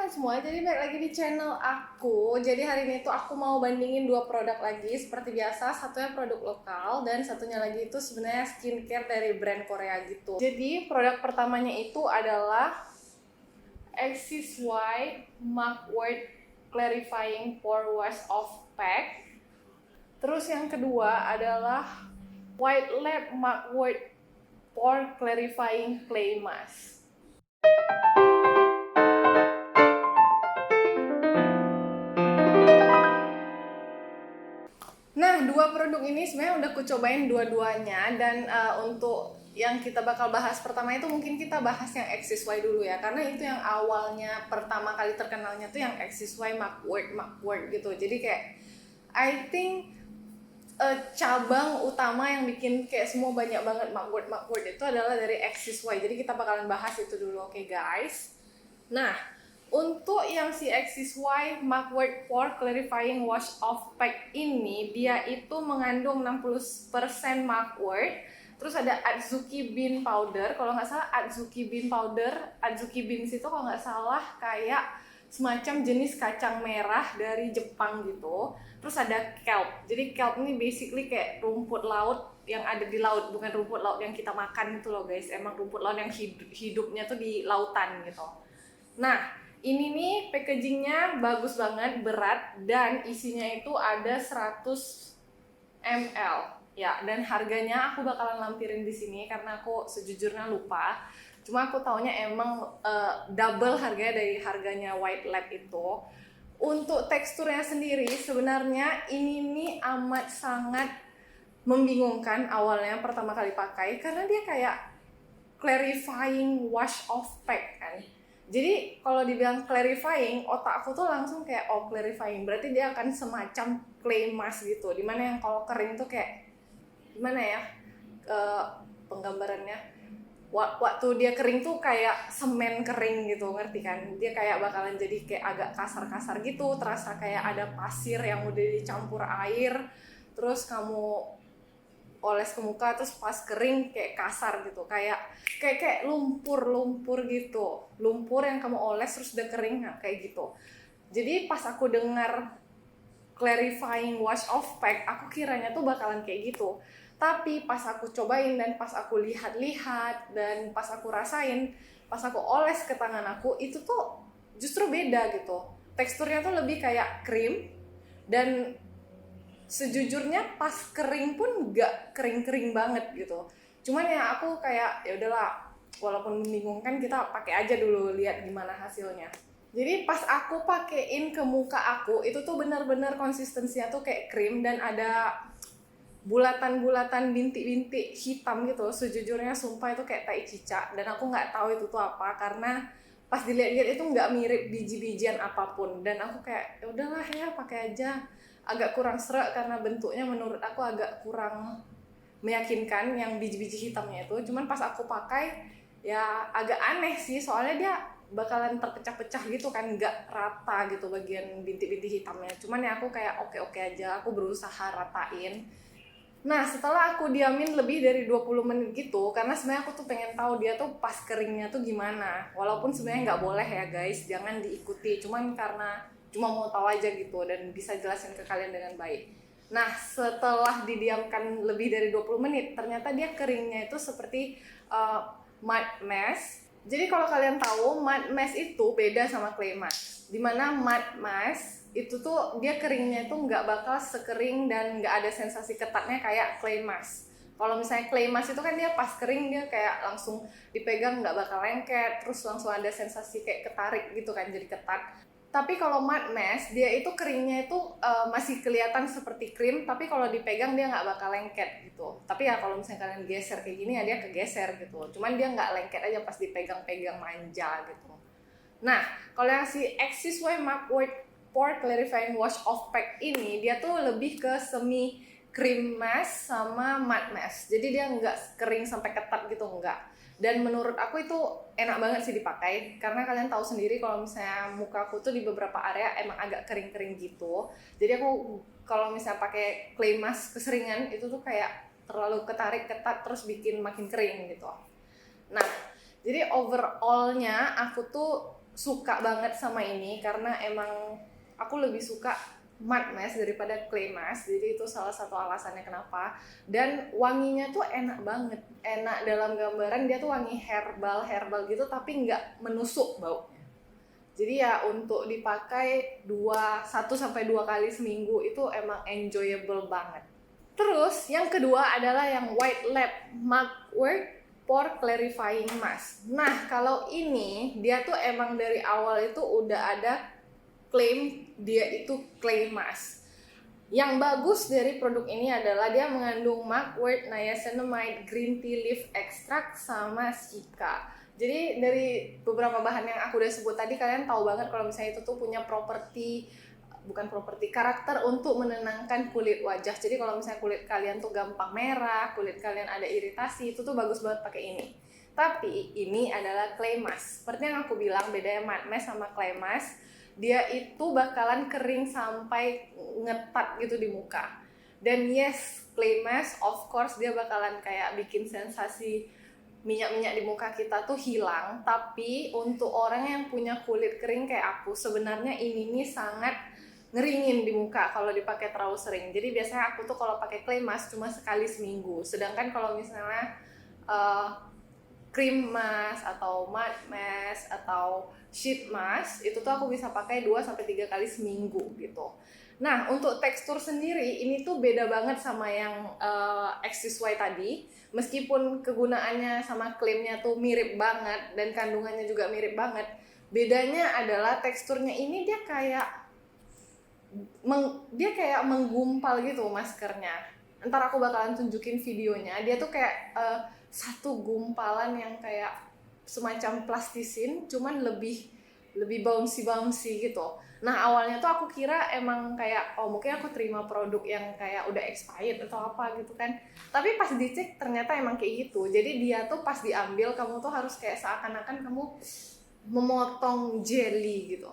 teman-teman semua, jadi balik lagi di channel aku. Jadi hari ini tuh aku mau bandingin dua produk lagi. Seperti biasa, satunya produk lokal dan satunya lagi itu sebenarnya skincare dari brand Korea gitu. Jadi produk pertamanya itu adalah Axis White Mugwort Clarifying Pore Wash Off Pack. Terus yang kedua adalah White Lab Mugwort Pore Clarifying Clay Mask. Nah, dua produk ini sebenarnya udah aku cobain dua-duanya dan untuk yang kita bakal bahas pertama itu mungkin kita bahas yang Axis Y dulu ya, karena itu yang awalnya pertama kali terkenalnya tuh yang Axis Y Mugwort gitu. Jadi kayak I think cabang utama yang bikin kayak semua banyak banget Mugwort itu adalah dari Axis Y. Jadi kita bakalan bahas itu dulu, oke guys? Nah, untuk yang si Axis Y Mugwort Pore Clarifying Wash Off Pack ini, dia itu mengandung 60% mugwort. Terus ada Adzuki Bean Powder. Kalau nggak salah Adzuki Bean Powder, Adzuki Beans itu kalau nggak salah kayak semacam jenis kacang merah dari Jepang gitu. Terus ada kelp. Jadi kelp ini basically kayak rumput laut yang ada di laut, bukan rumput laut yang kita makan itu loh guys. Emang rumput laut yang hidupnya tuh di lautan gitu. Nah, ini nih packagingnya bagus banget, berat, dan isinya itu ada 100 ml. Ya, dan harganya aku bakalan lampirin di sini karena aku sejujurnya lupa. Cuma aku taunya emang double harganya dari harganya White Lab itu. Untuk teksturnya sendiri sebenarnya ini nih amat sangat membingungkan awalnya pertama kali pakai karena dia kayak clarifying wash off pack kan. Jadi kalau dibilang clarifying, otak aku tuh langsung kayak oh clarifying berarti dia akan semacam clay mask gitu. Dimana yang kalau kering tuh kayak gimana ya penggambarannya, waktu dia kering tuh kayak semen kering gitu, ngerti kan? Dia kayak bakalan jadi kayak agak kasar-kasar gitu, terasa kayak ada pasir yang udah dicampur air, terus kamu oles ke muka terus pas kering kayak kasar gitu, kayak lumpur gitu, lumpur yang kamu oles terus udah kering, nah, kayak gitu. Jadi pas aku dengar clarifying wash off pack, aku kiranya tuh bakalan kayak gitu. Tapi pas aku cobain dan pas aku lihat-lihat dan pas aku rasain, pas aku oles ke tangan aku, itu tuh justru beda gitu. Teksturnya tuh lebih kayak krim dan sejujurnya pas kering pun nggak kering-kering banget gitu. Cuman ya aku kayak ya udahlah, walaupun membingungkan kita pakai aja dulu lihat gimana hasilnya. Jadi pas aku pakein ke muka aku itu tuh benar-benar konsistensinya tuh kayak krim dan ada bulatan-bulatan bintik-bintik hitam gitu. Sejujurnya sumpah itu kayak tai cicak dan aku nggak tahu itu tuh apa karena pas dilihat-lihat itu nggak mirip biji-bijian apapun dan aku kayak ya udahlah ya pakai aja. Agak kurang serak karena bentuknya menurut aku agak kurang meyakinkan yang biji-biji hitamnya itu. Cuman pas aku pakai ya agak aneh sih soalnya dia bakalan terpecah-pecah gitu kan, nggak rata gitu bagian bintik-bintik hitamnya. Cuman ya aku kayak oke-oke aja, aku berusaha ratain. Nah setelah aku diamin lebih dari 20 menit gitu, karena sebenarnya aku tuh pengen tahu dia tuh pas keringnya tuh gimana. Walaupun sebenarnya nggak boleh ya guys, jangan diikuti. Cuman karena cuma mau tahu aja gitu dan bisa jelasin ke kalian dengan baik. Nah setelah didiamkan lebih dari 20 menit, ternyata dia keringnya itu seperti mud mask. Jadi kalau kalian tahu mud mask itu beda sama clay mask. Dimana mud mask itu tuh dia keringnya itu nggak bakal sekering dan nggak ada sensasi ketatnya kayak clay mask. Kalau misalnya clay mask itu kan dia pas kering dia kayak langsung dipegang nggak bakal lengket, terus langsung ada sensasi kayak ketarik gitu kan, jadi ketat. Tapi kalau mud mask dia itu keringnya itu masih kelihatan seperti krim, tapi kalau dipegang dia nggak bakal lengket gitu. Tapi ya kalau misalnya kalian geser kayak gini ya dia kegeser gitu. Cuman dia nggak lengket aja pas dipegang-pegang, manja gitu. Nah, kalau yang si Axis Y Mugwort Pore Clarifying Wash Off Pack ini dia tuh lebih ke semi cream mask sama matte mask. Jadi dia nggak kering sampai ketat gitu, enggak. Dan menurut aku itu enak banget sih dipakai karena kalian tahu sendiri kalau misalnya mukaku tuh di beberapa area emang agak kering-kering gitu. Jadi aku kalau misalnya pakai clay mask keseringan itu tuh kayak terlalu ketarik ketat terus bikin makin kering gitu. Nah, jadi overallnya aku tuh suka banget sama ini karena emang aku lebih suka matte mask daripada clay mask, jadi itu salah satu alasannya kenapa. Dan wanginya tuh enak banget, enak dalam gambaran dia tuh wangi herbal gitu tapi nggak menusuk baunya. Jadi ya untuk dipakai 1 sampai 2 kali seminggu itu emang enjoyable banget. Terus yang kedua adalah yang White Lab Mugwort Pore Clarifying Mask. Nah kalau ini dia tuh emang dari awal itu udah ada klaim dia itu clay mask. Yang bagus dari produk ini adalah dia mengandung mugwort, niacinamide, green tea leaf extract, sama sika. Jadi dari beberapa bahan yang aku udah sebut tadi, kalian tahu banget kalau misalnya itu tuh punya karakter untuk menenangkan kulit wajah. Jadi kalau misalnya kulit kalian tuh gampang merah, kulit kalian ada iritasi, itu tuh bagus banget pakai ini. Tapi ini adalah clay mask. Seperti yang aku bilang, bedanya matte mask sama clay mask, dia itu bakalan kering sampai ngetat gitu di muka. Dan yes, clay mask of course dia bakalan kayak bikin sensasi minyak-minyak di muka kita tuh hilang. Tapi untuk orang yang punya kulit kering kayak aku, sebenarnya ini nih sangat ngeringin di muka kalau dipakai terlalu sering. Jadi biasanya aku tuh kalau pakai clay mask cuma sekali seminggu. Sedangkan kalau misalnya cream mask atau matte mask atau sheet mask itu tuh aku bisa pakai 2-3 kali seminggu gitu. Nah untuk tekstur sendiri ini tuh beda banget sama yang XSY tadi. Meskipun kegunaannya sama klaimnya tuh mirip banget dan kandungannya juga mirip banget, bedanya adalah teksturnya ini dia kayak menggumpal gitu maskernya. Ntar aku bakalan tunjukin videonya. Dia tuh kayak satu gumpalan yang kayak semacam plastisin, cuman lebih bouncy gitu. Nah awalnya tuh aku kira emang kayak mungkin aku terima produk yang kayak udah expired atau apa gitu kan. Tapi pas dicek ternyata emang kayak gitu. Jadi dia tuh pas diambil kamu tuh harus kayak seakan-akan kamu memotong jelly gitu.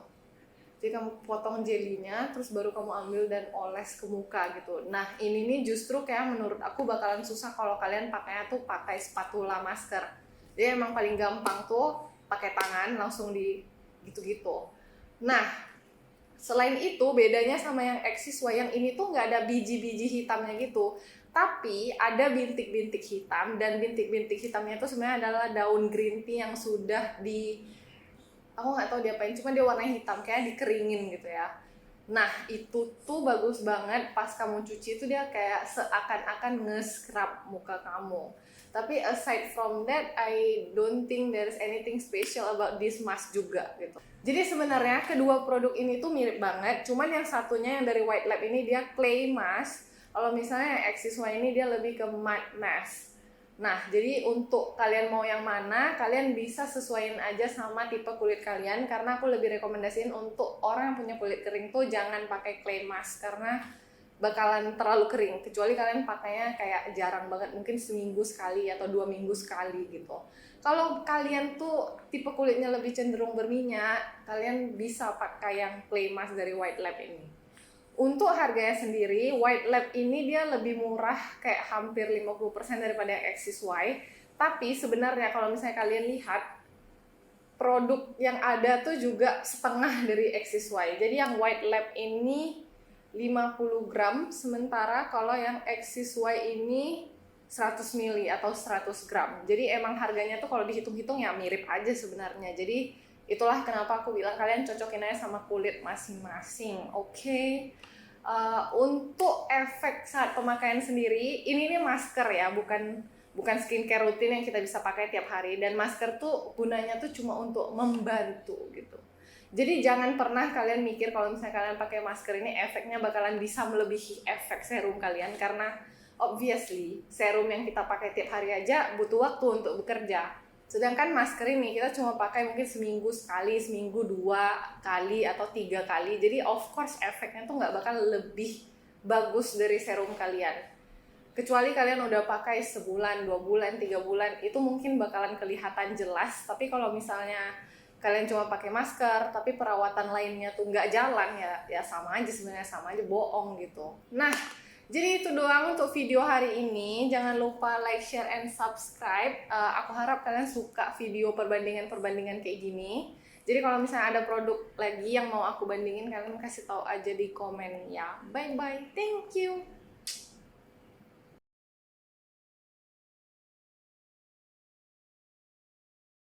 Jadi kamu potong jelinya, terus baru kamu ambil dan oles ke muka gitu. Nah ini nih justru kayak menurut aku bakalan susah kalau kalian pakainya tuh pakai spatula masker. Jadi emang paling gampang tuh pakai tangan langsung di gitu-gitu. Nah selain itu bedanya sama yang XSY yang ini tuh nggak ada biji-biji hitamnya gitu. Tapi ada bintik-bintik hitam, dan bintik-bintik hitamnya itu sebenarnya adalah daun green tea yang sudah aku nggak tahu diapain, cuma dia warnanya hitam kayak dikeringin gitu ya. Nah itu tuh bagus banget pas kamu cuci itu dia kayak seakan-akan nge-scrub muka kamu. Tapi aside from that, I don't think there's anything special about this mask juga gitu. Jadi sebenarnya kedua produk ini tuh mirip banget, cuman yang satunya yang dari White Lab ini dia clay mask. Kalau misalnya yang XSY ini dia lebih ke matte mask. Nah, jadi untuk kalian mau yang mana, kalian bisa sesuaiin aja sama tipe kulit kalian. Karena aku lebih rekomendasiin untuk orang yang punya kulit kering tuh jangan pakai clay mask karena bakalan terlalu kering. Kecuali kalian pakainya kayak jarang banget, mungkin seminggu sekali atau 2 minggu sekali gitu. Kalau kalian tuh tipe kulitnya lebih cenderung berminyak, kalian bisa pakai yang clay mask dari White Lab ini. Untuk harganya sendiri, White Lab ini dia lebih murah kayak hampir 50% daripada yang XSY. Tapi sebenarnya kalau misalnya kalian lihat, produk yang ada tuh juga setengah dari XSY. Jadi yang White Lab ini 50 gram, sementara kalau yang XSY ini 100 ml atau 100 gram. Jadi emang harganya tuh kalau dihitung-hitung ya mirip aja sebenarnya. Jadi itulah kenapa aku bilang kalian cocokin aja sama kulit masing-masing, oke? Untuk efek saat pemakaian sendiri, ini nih masker ya, bukan skincare rutin yang kita bisa pakai tiap hari. Dan masker tuh gunanya tuh cuma untuk membantu gitu. Jadi jangan pernah kalian mikir kalau misalnya kalian pakai masker ini efeknya bakalan bisa melebihi efek serum kalian, karena obviously serum yang kita pakai tiap hari aja butuh waktu untuk bekerja. Sedangkan masker ini kita cuma pakai mungkin seminggu sekali, seminggu 2 kali atau 3 kali. Jadi of course efeknya tuh nggak bakal lebih bagus dari serum kalian. Kecuali kalian udah pakai sebulan, 2 bulan, 3 bulan, itu mungkin bakalan kelihatan jelas. Tapi kalau misalnya kalian cuma pakai masker, tapi perawatan lainnya tuh nggak jalan, ya sama aja sebenarnya, sama aja bohong gitu. Nah, jadi itu doang untuk video hari ini. Jangan lupa like, share, and subscribe. Aku harap kalian suka video perbandingan-perbandingan kayak gini. Jadi kalau misalnya ada produk lagi yang mau aku bandingin, kalian kasih tahu aja di komen ya. Bye bye, thank you.